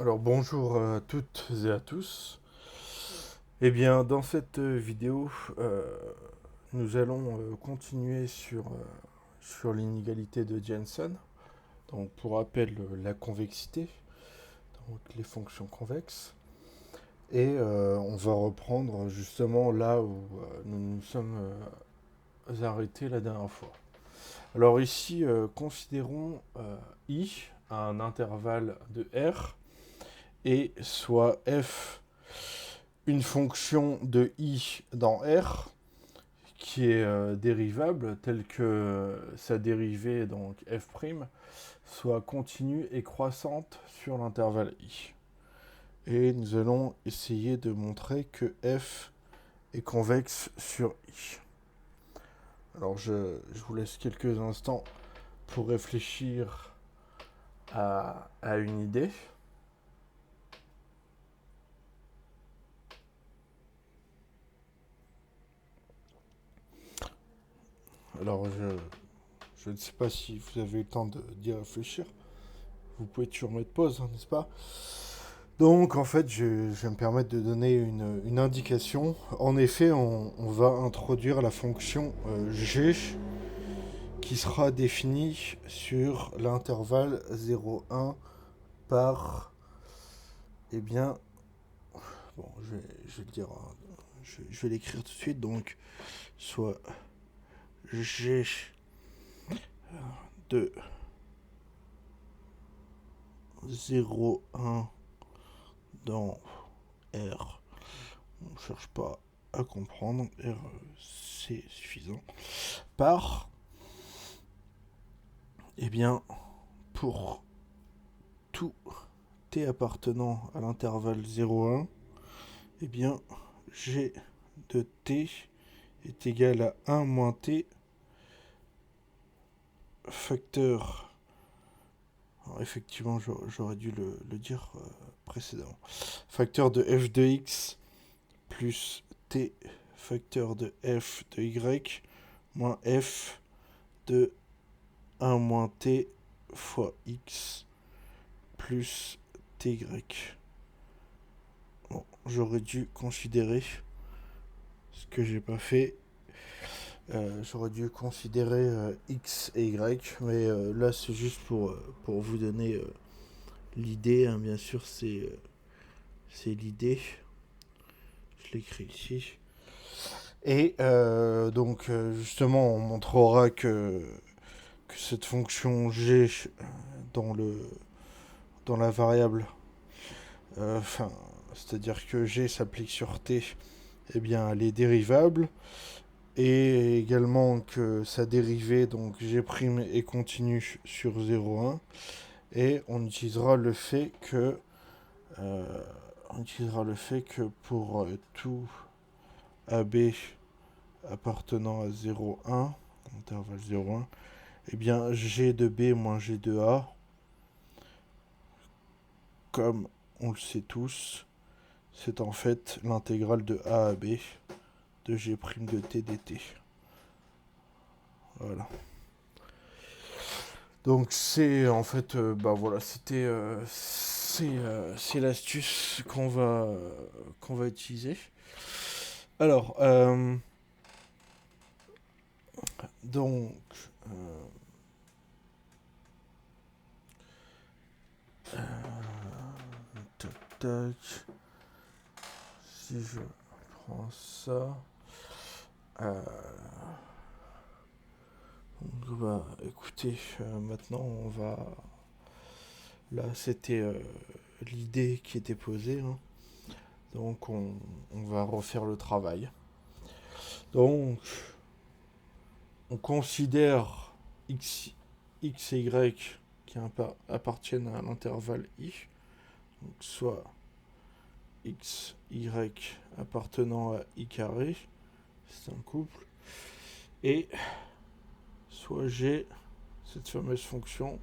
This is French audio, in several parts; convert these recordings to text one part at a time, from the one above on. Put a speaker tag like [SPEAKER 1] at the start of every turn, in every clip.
[SPEAKER 1] Alors bonjour à toutes et à tous. Eh bien, dans cette vidéo, nous allons continuer sur l'inégalité de Jensen. Donc, pour rappel, la convexité, donc les fonctions convexes. Et on va reprendre justement là où nous nous sommes arrêtés la dernière fois. Alors ici, considérons I à un intervalle de R et soit f une fonction de i dans R qui est dérivable telle que sa dérivée, donc f', soit continue et croissante sur l'intervalle i. Et nous allons essayer de montrer que f est convexe sur i. Alors je vous laisse quelques instants pour réfléchir à une idée. Alors je ne sais pas si vous avez eu le temps d'y réfléchir. Vous pouvez toujours mettre pause, hein, n'est-ce pas? Donc en fait, je vais me permettre de donner une indication. En effet, on va introduire la fonction g qui sera définie sur l'intervalle 0,1 par... Eh bien, bon, je vais le dire, hein, je vais l'écrire tout de suite. Donc, soit g de 0,1 dans R. On ne cherche pas à comprendre. R, c'est suffisant. Par, eh bien, pour tout t appartenant à l'intervalle 0,1, eh bien, g de t est égal à 1 moins t facteur... Alors, effectivement, j'aurais dû le dire précédemment. Facteur de f de x plus t facteur de f de y moins f de 1 moins t fois x plus ty. Bon, j'aurais dû considérer ce que j'ai pas fait. J'aurais dû considérer x et y, mais là c'est juste pour vous donner l'idée, hein, bien sûr c'est l'idée. Je l'écris ici. Et donc justement on montrera que cette fonction g dans, dans la variable, enfin, c'est-à-dire que g s'applique sur t, eh bien elle est dérivable, et également que sa dérivée, donc g' est continue sur 0,1, et on utilisera le fait que pour tout AB appartenant à 0,1, intervalle 0,1, eh bien g de b moins g de a, comme on le sait tous, c'est en fait l'intégrale de a à b de g' de t dt. Voilà. Donc c'est en fait, bah voilà, c'est l'astuce qu'on va utiliser. Alors donc euh, tac tac, si je prends ça, euh, donc, bah écoutez, maintenant on va, là c'était l'idée qui était posée, hein. Donc on va refaire le travail. Donc on considère x et y qui appartiennent à l'intervalle i, donc soit x, y appartenant à i carré, c'est un couple, et soit g, cette fameuse fonction,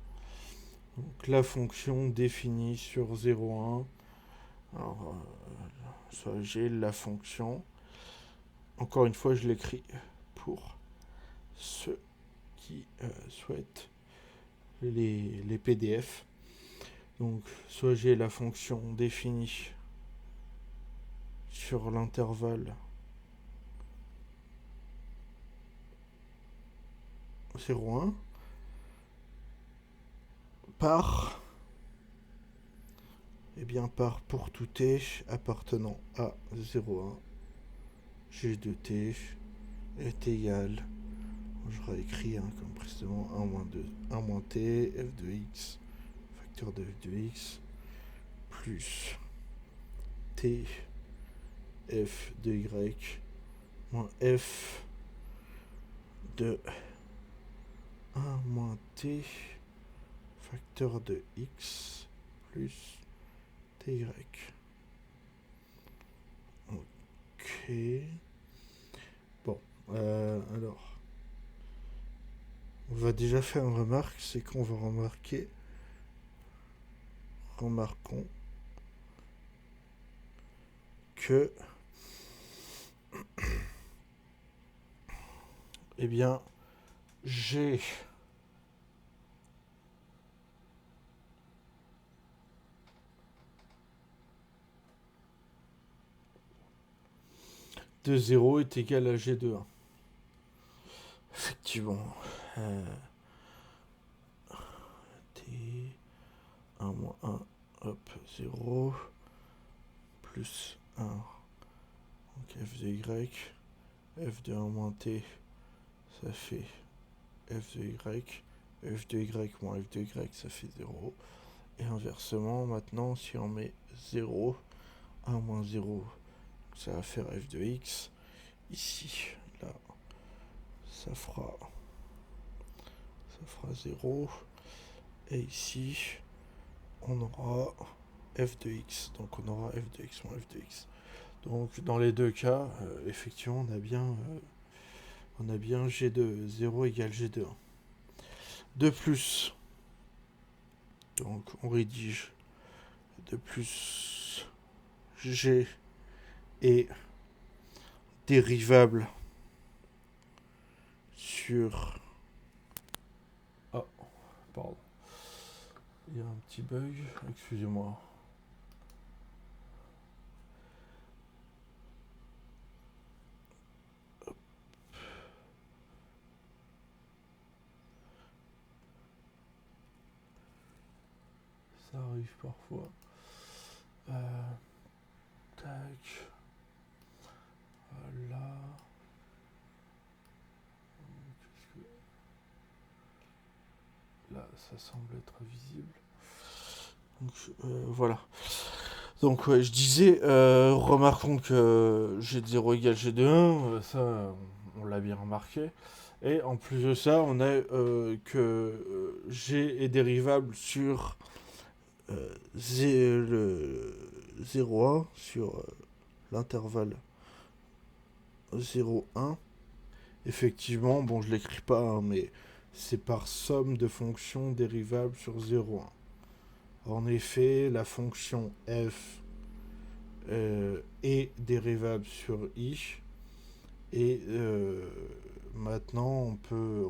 [SPEAKER 1] donc la fonction définie sur 0,1, alors soit g, la fonction, encore une fois je l'écris pour ceux qui souhaitent les PDF. Donc, soit j'ai la fonction définie sur l'intervalle 0,1 par, par pour tout t appartenant à 0,1, g de t est égal, je réécris comme précédemment, 1 moins 2, 1 moins t, f de x, facteur de f de x, plus t, f de y, moins f de 1 moins t, facteur de x, plus ty. Ok. Bon, alors, on va déjà faire une remarque, c'est qu'on va remarquons que, j'ai de 0 est égal à g de 1. Effectivement, t 1 moins 1, hop, 0, plus 1, donc f de y, f de 1 moins t, ça fait f de y, f de y moins f de y, ça fait 0. Et inversement, maintenant, si on met 0, 1 moins 0, ça va faire f de x. Ici, là, ça fera 0. Et ici, on aura f de x. Donc on aura f de x moins f de x. Donc dans les deux cas, effectivement, on a bien g de 0 égale g de 1. De plus, donc on rédige, de plus g est dérivable sur... Ah, pardon. Il y a un petit bug, excusez-moi. Ça arrive parfois. Tac. Voilà. Là, ça semble être visible. Donc, voilà. Donc, ouais, je disais, remarquons que g de 0 égale g de 1, ça, on l'a bien remarqué. Et en plus de ça, on a que g est dérivable sur le 0,1, sur l'intervalle 0,1. Effectivement, bon, je l'écris pas, mais c'est par somme de fonctions dérivables sur 0,1. En effet, la fonction f est dérivable sur i. Et maintenant,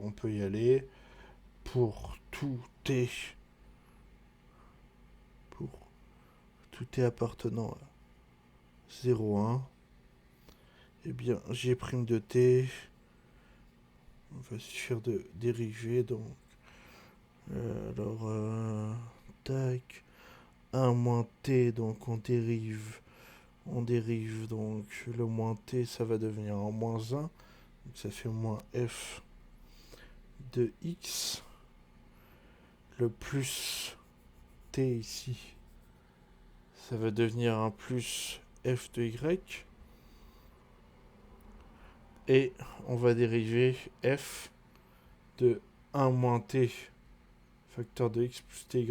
[SPEAKER 1] on peut y aller pour tout t appartenant à 0,1. G' de t, on va suffire de dériver, donc tac, 1 moins t, donc on dérive donc le moins t, ça va devenir en moins 1, donc ça fait moins f de x, le plus t ici, ça va devenir un plus f de y, et on va dériver f de 1 moins t facteur de x plus ty.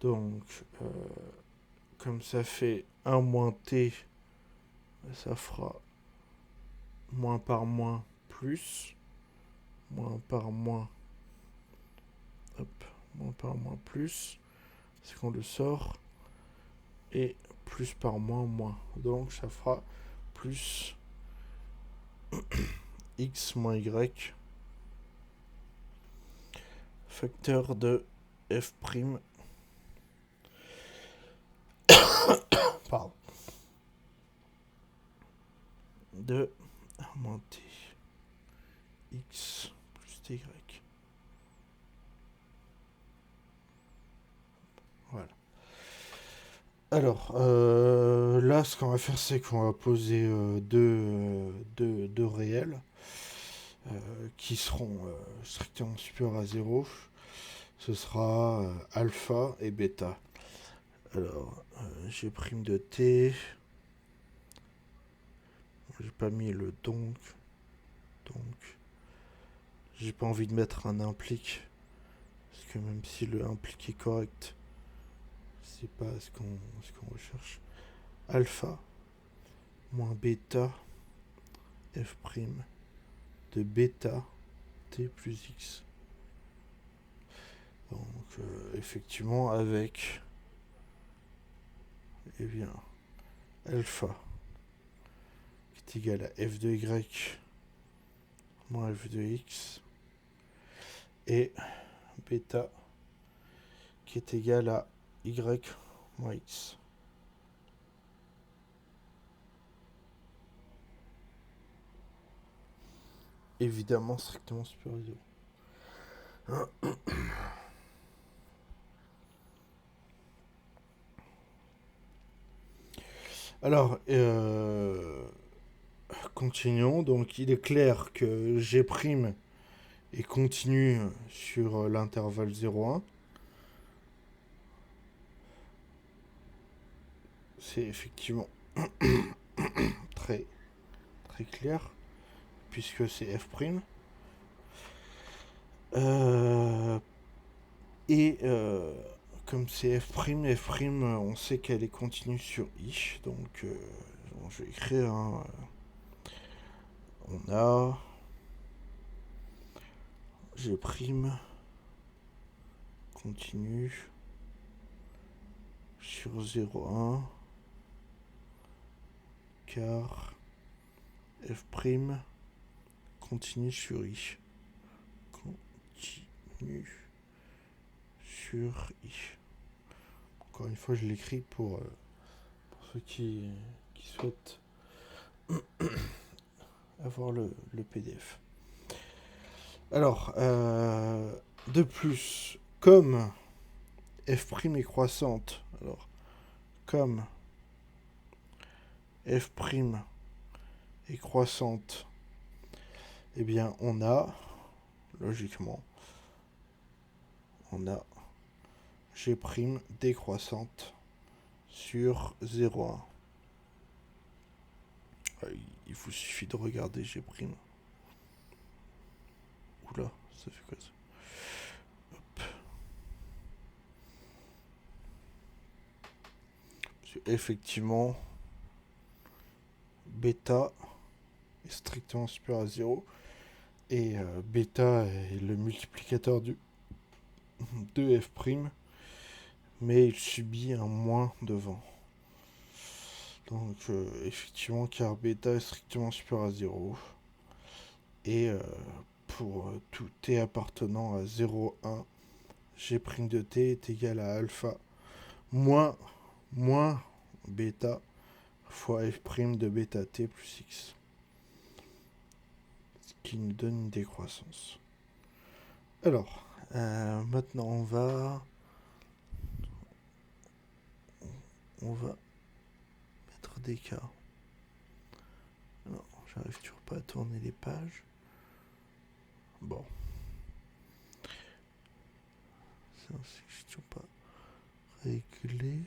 [SPEAKER 1] Donc, comme ça fait 1 moins t, ça fera moins par moins plus, moins par moins, hop, moins par moins plus, c'est qu'on le sort, et plus par moins moins. Donc, ça fera plus x moins y, facteur de f', Pardon. De A moins T X plus TY. Voilà. Alors, là, ce qu'on va faire, c'est qu'on va poser deux réels qui seront strictement supérieurs à 0. Ce sera alpha et bêta. Alors, j'ai prime de t. J'ai pas mis le donc. J'ai pas envie de mettre un implique. Parce que même si le implique est correct, c'est pas ce qu'on recherche. Alpha moins bêta f' de bêta t plus x. Donc effectivement avec bien alpha qui est égal à f de y moins f de x et bêta qui est égal à y moins x. Évidemment strictement supérieur à 0. Alors, continuons. Donc, il est clair que G' est continu sur l'intervalle 0,1. C'est effectivement très clair, puisque c'est f'. Comme c'est f', on sait qu'elle est continue sur i. Donc, je vais écrire on a G' continue sur 0,1 car f' continue sur i. Continue sur i. Encore une fois, je l'écris pour ceux qui souhaitent avoir le PDF. Alors, de plus, comme f' est croissante, alors, comme f' est croissante, eh bien, on a, logiquement, on a G' décroissante sur 0,1. Il vous suffit de regarder G'. Oula, ça fait quoi ça? Hop. Effectivement, bêta est strictement supérieur à 0. Et bêta est le multiplicateur de f', mais il subit un moins devant. Donc effectivement, car bêta est strictement supérieur à 0. Et pour tout t appartenant à 0,1, G' de t est égal à alpha moins bêta fois f' de bêta t plus x. Ce qui nous donne une décroissance. Alors, maintenant on va mettre des cas. Non, j'arrive toujours pas à tourner les pages. Bon. Ça, c'est toujours pas réglé.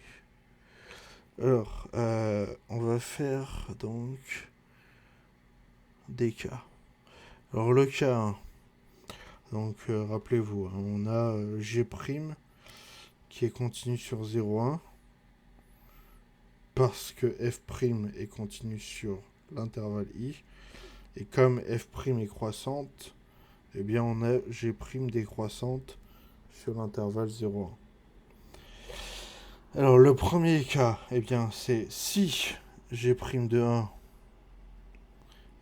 [SPEAKER 1] Alors, on va faire donc des cas. Alors le cas 1. Donc rappelez-vous, hein, on a G' qui est continu sur 0,1 parce que f' est continu sur l'intervalle i. Et comme f' est croissante, eh bien on a G' décroissante sur l'intervalle 0,1. Alors le premier cas, eh bien c'est si G' de 1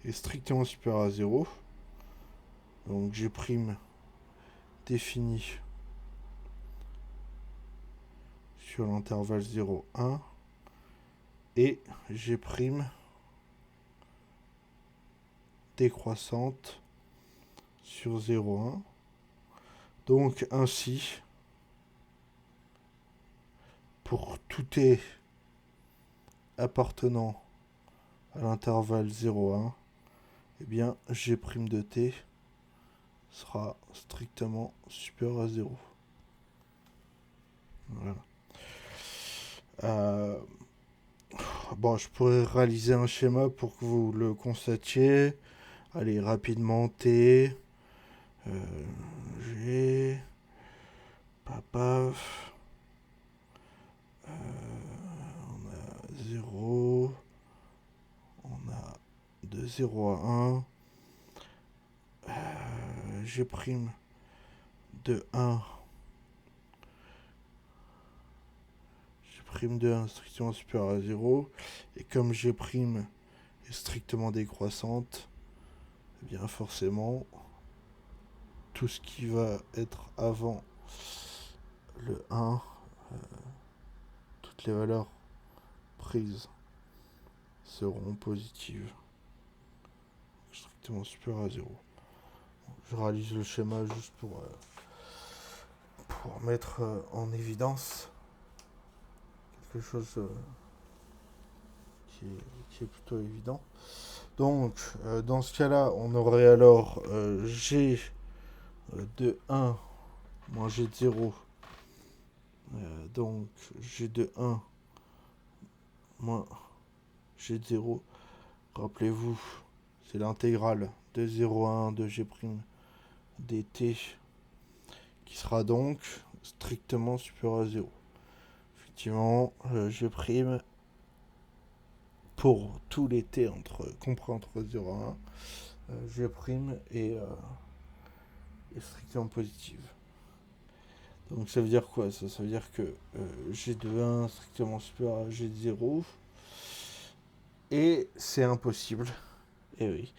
[SPEAKER 1] est strictement supérieur à 0. Donc G' défini sur l'intervalle 0,1. et G' décroissante sur 0,1. Donc ainsi, pour tout t appartenant à l'intervalle 0,1, eh bien G' de t sera strictement supérieur à 0. Voilà. Bon, je pourrais réaliser un schéma pour que vous le constatiez. Allez, rapidement, t, G, papaf, on a 0, on a de 0 à 1, G' de 1, G' de 1 strictement supérieur à 0, et comme G' est strictement décroissante, eh bien forcément, tout ce qui va être avant le 1, toutes les valeurs prises seront positives, strictement supérieures à 0. Je réalise le schéma juste pour mettre en évidence quelque chose qui est plutôt évident. Donc, dans ce cas-là, on aurait alors G de 1 moins G de 0. Donc, G de 1 moins G de 0. Rappelez-vous, c'est l'intégrale de 0 à 1 de G' dt qui sera donc strictement supérieur à 0. Effectivement, G' pour tous les t compris entre 0 et 1, G' est strictement positive. Donc ça veut dire quoi ça veut dire que G de 1 strictement supérieur à G de 0. Et c'est impossible. Et oui.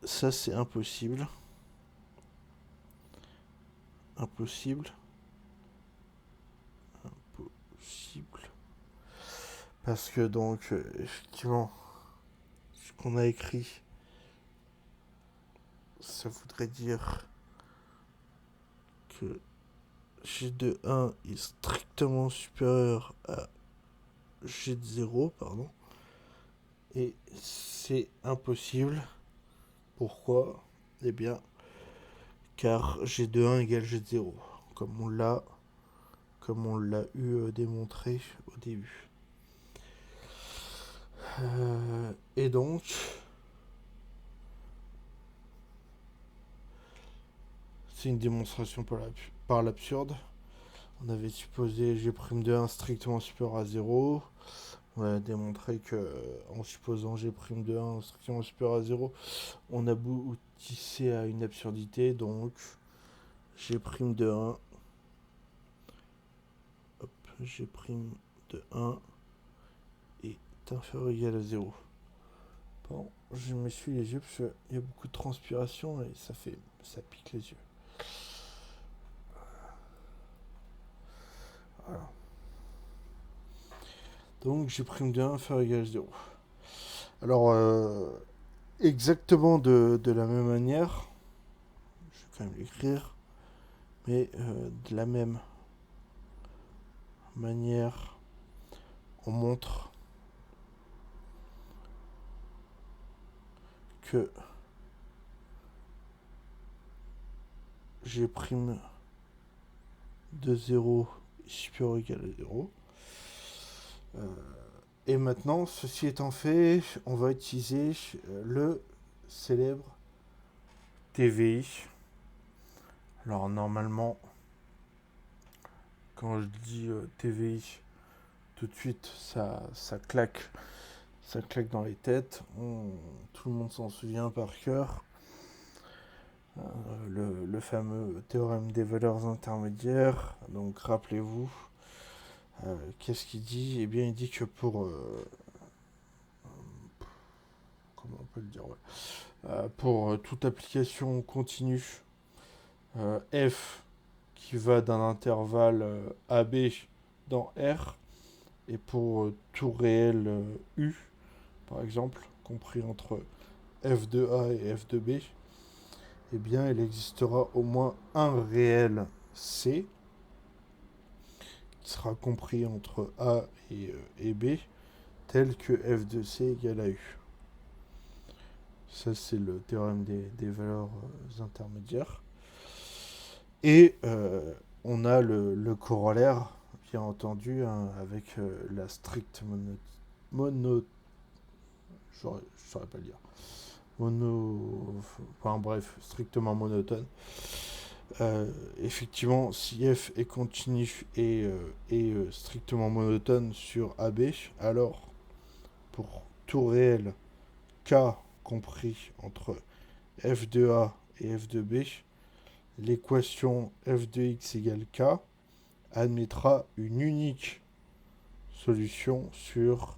[SPEAKER 1] Ça c'est impossible. Impossible. Parce que donc, effectivement, ce qu'on a écrit, ça voudrait dire que G de 1 est strictement supérieur à G de 0, pardon. Et c'est impossible. Pourquoi ? Eh bien, car G de 1 égale G de 0, comme on l'a eu démontré au début. Et donc, c'est une démonstration par l'absurde. On avait supposé G' de 1 strictement supérieur à 0. On a démontré que, en supposant G' de 1 strictement supérieur à 0, on aboutissait à une absurdité. Donc, G' de 1, G' de 1 est inférieur ou égal à 0. Bon, je m'essuie les yeux parce qu'il y a beaucoup de transpiration et ça pique les yeux. Voilà. Donc G' de 1 inférieur ou égal à 0. Alors, exactement de la même manière, je vais quand même l'écrire, mais de la même manière, on montre que G' de 0 est supérieur ou égal à 0. Et maintenant, ceci étant fait, on va utiliser le célèbre TVI. Alors normalement, quand je dis TVI, tout de suite, ça claque dans les têtes. Tout le monde s'en souvient par cœur. Le fameux théorème des valeurs intermédiaires. Donc rappelez-vous, qu'est-ce qu'il dit ? Eh bien, il dit que pour... comment on peut le dire, ouais. Pour toute application continue, f qui va d'un intervalle AB dans R, Et pour tout réel U, par exemple, compris entre f de A et f de B, eh bien, il existera au moins un réel C qui sera compris entre A et B, tel que f de C égale à U. Ça, c'est le théorème des valeurs intermédiaires. Et on a le corollaire, bien entendu, hein, avec la stricte je ne saurais pas le dire. Enfin bref, strictement monotone. Effectivement, si f est continu et strictement monotone sur AB, alors pour tout réel K compris entre f de A et f de B, l'équation f de x égale K admettra une unique solution sur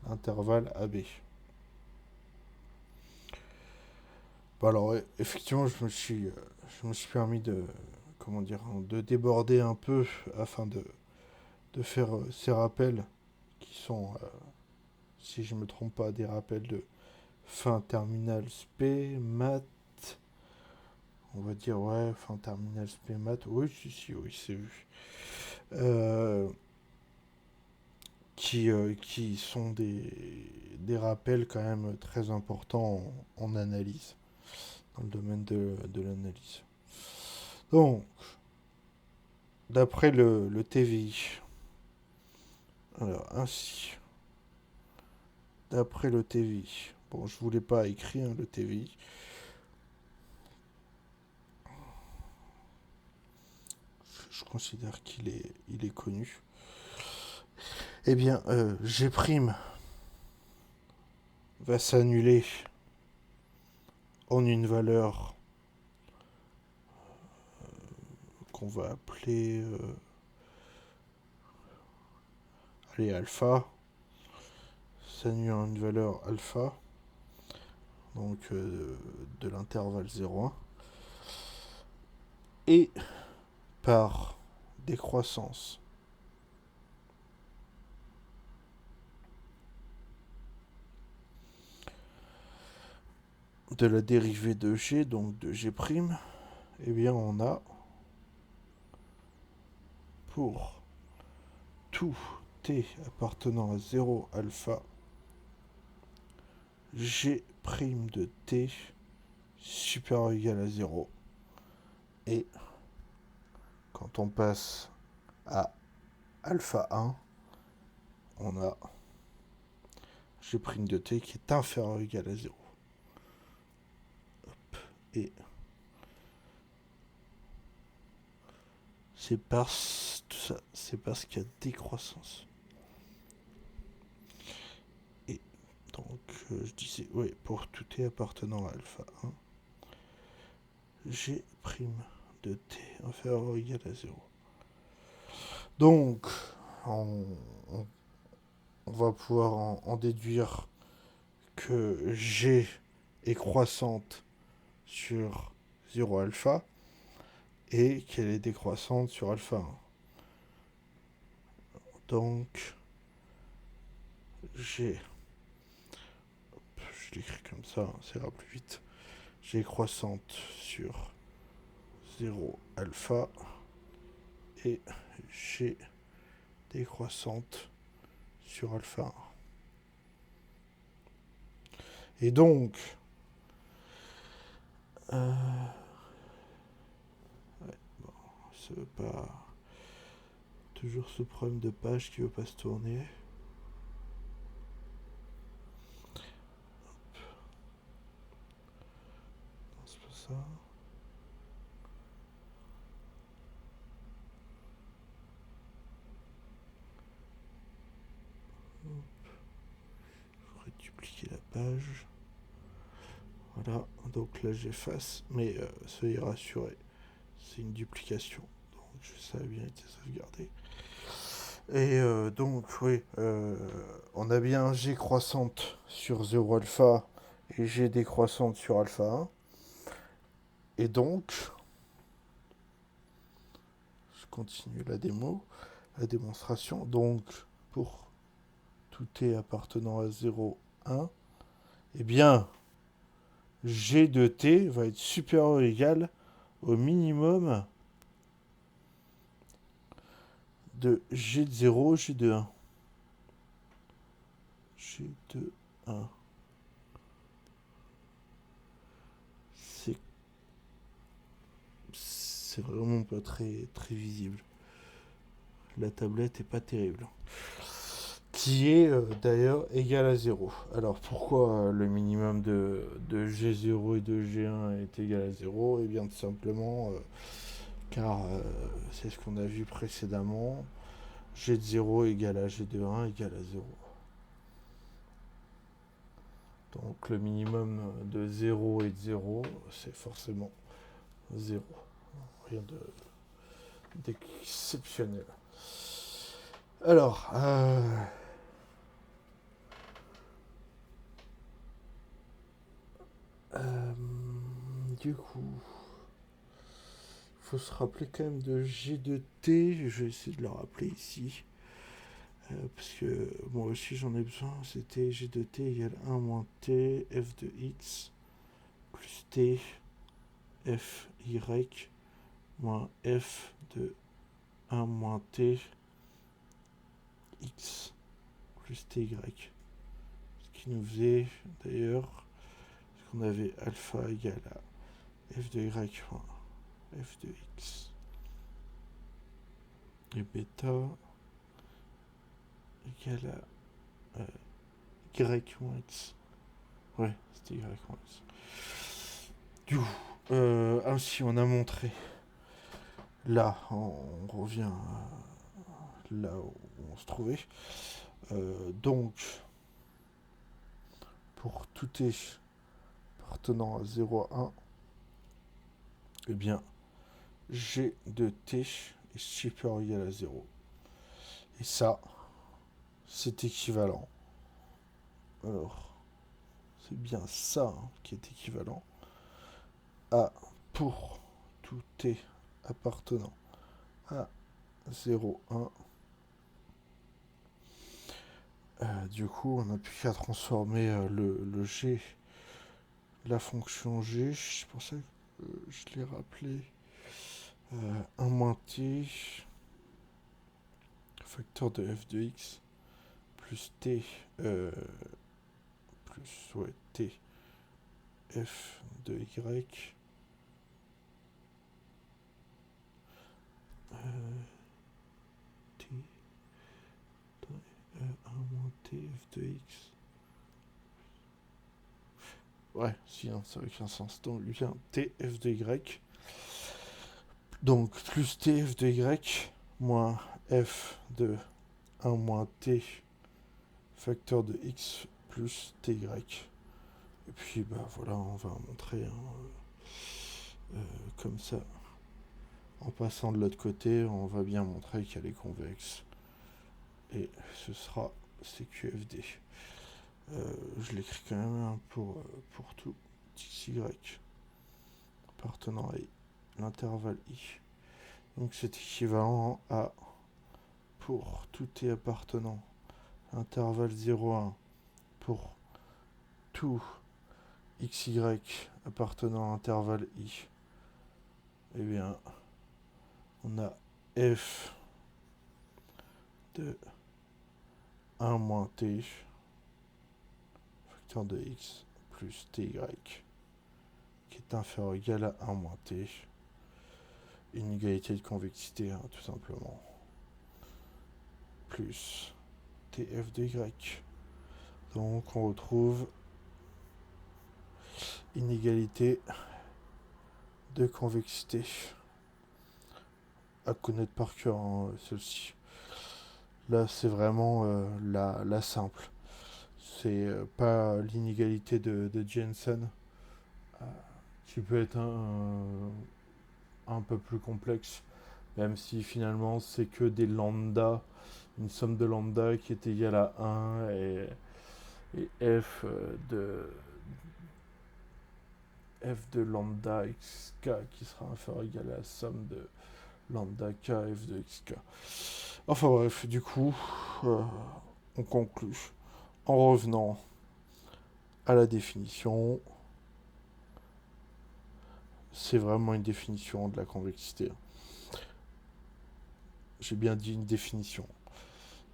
[SPEAKER 1] l'intervalle AB. Bon, alors, effectivement, je me suis permis de, comment dire, de déborder un peu afin de faire ces rappels qui sont, si je ne me trompe pas, des rappels de fin terminale spé, maths. On va dire, ouais, fin terminale spé, maths. Oui, oui, c'est vu. Qui sont des rappels quand même très importants en analyse, dans le domaine de l'analyse. Donc, d'après le TVI, alors ainsi, d'après le TVI, bon, je ne voulais pas écrire le TVI, je considère il est connu. Eh bien, G' va s'annuler en une valeur qu'on va appeler allez, alpha, s'annule en une valeur alpha, donc de l'intervalle 0,1, et par décroissance de la dérivée de G, donc de G', eh bien on a pour tout t appartenant à 0 alpha, G' de t supérieur ou égal à 0. Et quand on passe à alpha 1, on a G' de t qui est inférieur ou égal à 0. Et c'est parce qu'il y a décroissance. Et donc, je disais, oui, pour tout t appartenant à alpha 1, G' de t inférieur ou égal à 0. Donc, on va pouvoir en déduire que G est croissante sur 0 alpha et qu'elle est décroissante sur alpha 1. Donc, G, je l'écris comme ça, ça ira plus vite. G croissante sur 0 alpha et G décroissante sur alpha 1. Et donc, ouais, bon, ça veut pas. Toujours ce problème de page qui veut pas se tourner. Non, c'est pas ça. Je vais dupliquer la page. Voilà, donc là j'efface, mais soyez rassurés, c'est une duplication, donc ça a bien été sauvegardé. Et donc, oui, on a bien G croissante sur 0 alpha et G décroissante sur alpha 1. Et donc, je continue la démonstration. Donc, pour tout t appartenant à 0, 1, eh bien, g de t va être supérieur ou égal au minimum de g de 0, g de 1. G de 1. C'est vraiment pas très, très visible. La tablette est pas terrible. Qui est d'ailleurs égal à 0. Alors pourquoi le minimum de G0 et de G1 est égal à 0? Eh bien tout simplement car c'est ce qu'on a vu précédemment. G de 0 égale à G de 1 égale à 0. Donc le minimum de 0 et de 0, c'est forcément 0. Rien d'exceptionnel. Alors, du coup, il faut se rappeler quand même de G de T. Je vais essayer de le rappeler ici. Parce que moi aussi j'en ai besoin. C'était G de T égale 1 moins T, F de X, plus T, F, Y, moins F de 1 moins T, X, plus TY. Ce qui nous faisait d'ailleurs qu'on avait alpha égale à F de Y moins F de X. Et bêta égale à Y moins X. Ouais, c'était Y moins X. Du coup, ainsi on a montré. Là, on revient là où on se trouvait. Donc, pour tout t appartenant à 0 à 1, eh bien, g de t est supérieur ou égal à 0. Et ça, c'est équivalent. Alors, c'est bien ça qui est équivalent à, pour tout t appartenant à 0, 1, du coup, on n'a plus qu'à transformer le g, la fonction g, c'est pour ça que je l'ai rappelé, 1 moins t, facteur de f de x, plus t, plus, ouais, t, f de y, t, 1 moins t, f de x. Ouais, sinon ça n'a aucun sens. Donc, bien, t, f de y. Donc, plus t, f de y, moins f de 1 moins t, facteur de x, plus ty. Et puis, bah voilà, on va montrer comme ça. En passant de l'autre côté, on va bien montrer qu'elle est convexe. Et ce sera CQFD. Je l'écris quand même pour tout xy appartenant à l'intervalle i. Donc c'est équivalent à pour tout t appartenant à l'intervalle 0, 1 pour tout xy appartenant à l'intervalle i. Eh bien, on a f de 1 moins t, facteur de x, plus ty, qui est inférieur ou égal à 1 moins t. Inégalité de convexité, hein, tout simplement. Plus tf de y. Donc on retrouve inégalité de convexité. À connaître par cœur, hein, celle-ci. Là, c'est vraiment la simple. C'est pas l'inégalité de Jensen, qui peut être un peu plus complexe, même si finalement c'est que des lambda, une somme de lambda qui est égale à 1 et f de lambda xk qui sera inférieur ou égal à la somme de lambda k f de xk. Enfin bref, du coup, on conclut en revenant à la définition. C'est vraiment une définition de la convexité. J'ai bien dit une définition,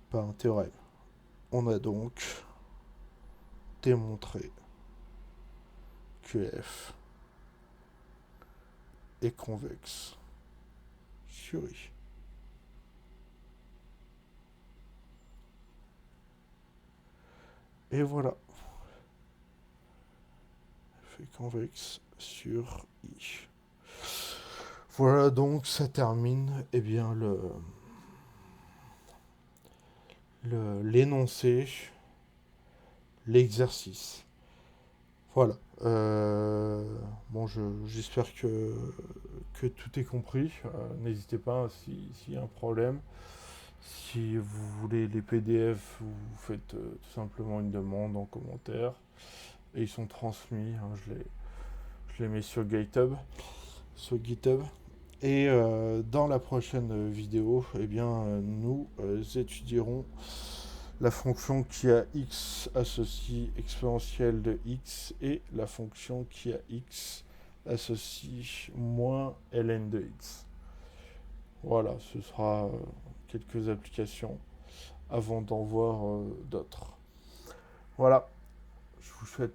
[SPEAKER 1] pas un théorème. On a donc démontré que F est convexe sur I. Et voilà. F est convexe sur I. Voilà, donc ça termine bien l'énoncé, l'exercice. Voilà. Bon, j'espère que tout est compris. N'hésitez pas s'il y a un problème. Si vous voulez les PDF, vous faites tout simplement une demande en commentaire. Et ils sont transmis. Je les mets sur GitHub. Et dans la prochaine vidéo, nous étudierons la fonction qui a x associe exponentielle de x et la fonction qui a x associe moins ln de x. Voilà, ce sera quelques applications avant d'en voir d'autres. Voilà, je vous souhaite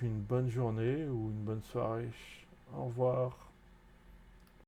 [SPEAKER 1] une bonne journée ou une bonne soirée. Au revoir.